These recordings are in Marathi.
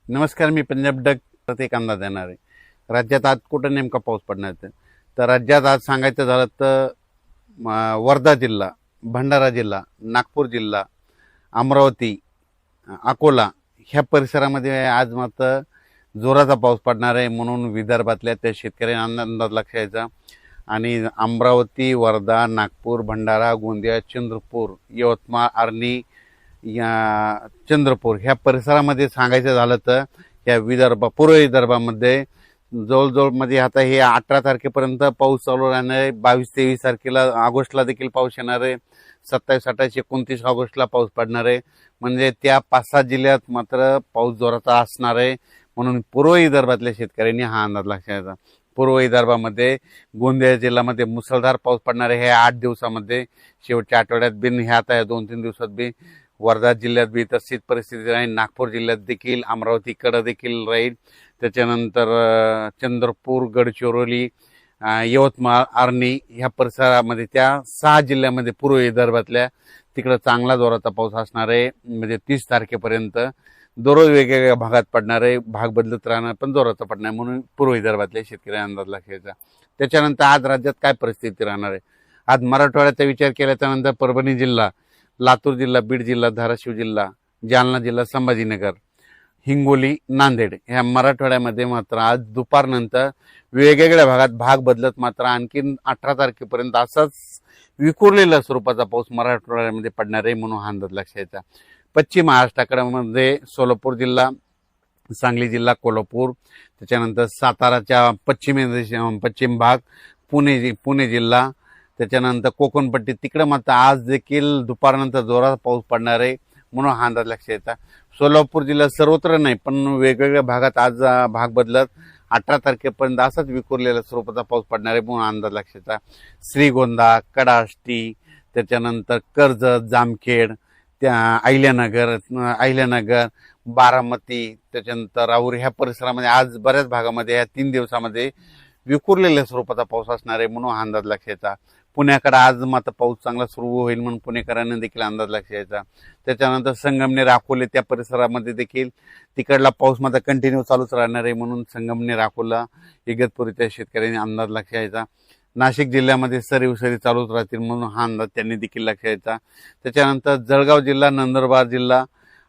नमस्कार, मी पंजाब डक एक अंदाज देणार आहे. राज्यात आज कुठं नेमका पाऊस पडणार आहे तर राज्यात आज सांगायचं झालं तर वर्धा जिल्हा, भंडारा जिल्हा, नागपूर जिल्हा, अमरावती, अकोला ह्या परिसरामध्ये आज मात्र जोराचा पाऊस पडणार आहे म्हणून विदर्भातल्या त्या शेतकऱ्यांना अंदाज लक्षात यायचा. आणि अमरावती, वर्धा, नागपूर, भंडारा, गोंदिया, चंद्रपूर, यवतमाळ, आर्णी, या चंद्रपूर ह्या परिसरामध्ये सांगायचं झालं तर या पूर्व विदर्भामध्ये जवळजवळ मध्ये आता हे 18 तारखेपर्यंत पाऊस चालू राहणार आहे. 22-23 तारखेला ऑगस्टला देखील पाऊस येणार आहे. 27, 28, 29 ऑगस्टला पाऊस पडणार आहे. म्हणजे त्या 5-6 जिल्ह्यात मात्र पाऊस जोराचा असणार आहे म्हणून पूर्व विदर्भातल्या शेतकऱ्यांनी हा अंदाज लक्षात घ्यायचा. पूर्व विदर्भामध्ये गोंदिया जिल्ह्यामध्ये मुसळधार पाऊस पडणार आहे. हे 8 दिवसामध्ये शेवटच्या आठवड्यात बिन ह्या आता 2-3 दिवसात बी वर्धा जिल्ह्यात बी तशीच परिस्थिती राहील. नागपूर जिल्ह्यात देखील, अमरावतीकडे देखील राहील. त्याच्यानंतर चंद्रपूर, गडचिरोली, यवतमाळ, आर्णी ह्या परिसरामध्ये त्या 6 जिल्ह्यामध्ये पूर्व विदर्भातल्या तिकडे चांगला जोराचा पाऊस असणार आहे. म्हणजे 30 तारखेपर्यंत दररोज वेगवेगळ्या भागात पडणार आहे. भाग बदलत राहणार पण जोराचा पडणार म्हणून पूर्व विदर्भातल्या शेतकऱ्यांना अंदाज लक्षायचा. त्याच्यानंतर आज राज्यात काय परिस्थिती राहणार आहे. आज मराठवाड्याचा विचार केल्याच्या नंतर परभणी जिल्हा, लातूर जिल्हा, बीड जिल्हा, धाराशिव जिल्हा, जालना जिल्हा, संभाजीनगर, हिंगोली, नांदेड ह्या मराठवाड्यामध्ये मात्र आज दुपारनंतर वेगवेगळ्या भागात भाग बदलत मात्र आणखीन 18 तारखेपर्यंत असाच विखुरलेल्या स्वरूपाचा पाऊस मराठवाड्यामध्ये पडणार आहे म्हणून हा अंदाज लक्षात यायचा. पश्चिम महाराष्ट्राकडे सोलापूर जिल्हा, सांगली जिल्हा, कोल्हापूर, त्याच्यानंतर साताराच्या पश्चिम भाग, पुणे जिल्हा, त्याच्यानंतर कोकणपट्टी तिकडे मात्र आज देखील दुपारनंतर जोराचा पाऊस पडणार आहे म्हणून हा अंदाज लक्षात येतात. सोलापूर जिल्ह्यात सर्वत्र नाही पण वेगवेगळ्या भागात आज भाग बदलत 18 तारखेपर्यंत असाच विखुरलेल्या स्वरूपाचा पाऊस पडणार आहे म्हणून अंदाज लक्षात येतात. श्रीगोंदा, कडाष्टी, त्याच्यानंतर कर्जत, जामखेड, त्या अहिल्यानगर, बारामती, त्याच्यानंतर राऊर ह्या परिसरामध्ये आज बऱ्याच भागामध्ये या 3 दिवसामध्ये विखुरलेल्या स्वरूपाचा पाऊस असणार आहे म्हणून हा अंदाज लक्षात यायचा. पुण्याकडे आज मात्र पाऊस चांगला सुरू होईल म्हणून पुणेकरांना देखील अंदाज लक्षात यायचा. त्याच्यानंतर संगमनेर, अकोले त्या परिसरामध्ये देखील तिकडला पाऊस मात्र कंटिन्यू चालूच राहणार आहे म्हणून संगमनेर, अकोला, इगतपुरीच्या शेतकऱ्यांनी अंदाज लक्षात यायचा. नाशिक जिल्ह्यामध्ये सरी चालूच राहतील म्हणून हा अंदाज त्यांनी देखील लक्षात यायचा. त्याच्यानंतर जळगाव जिल्हा, नंदुरबार जिल्हा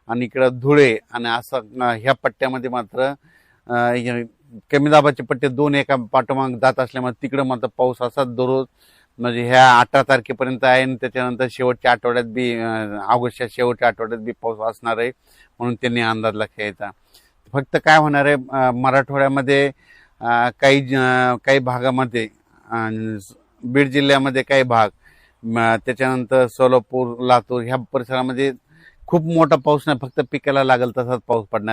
आणि इकडं धुळे आणि असं ह्या पट्ट्यामध्ये मात्र कमी दाबाचे पट्टे 2 एका पाठोमाग जात असल्यामुळे तिकडं मात्र पाऊस असा दररोज म्हणजे ह्या 18 तारखेपर्यंत आहे आणि त्याच्यानंतर शेवटच्या आठवड्यात बी ऑगस्टच्या शेवटच्या आठवड्यात बी पाऊस असणार आहे म्हणून त्यांनी अंदाज लक्षात यायचा. फक्त काय होणार आहे मराठवाड्यामध्ये काही भागामध्ये, बीड जिल्ह्यामध्ये काही भाग, त्याच्यानंतर सोलापूर, लातूर ह्या परिसरामध्ये खूप मोठा पाऊस नाही, फक्त पिकाला लागेल तसाच पाऊस पडणार.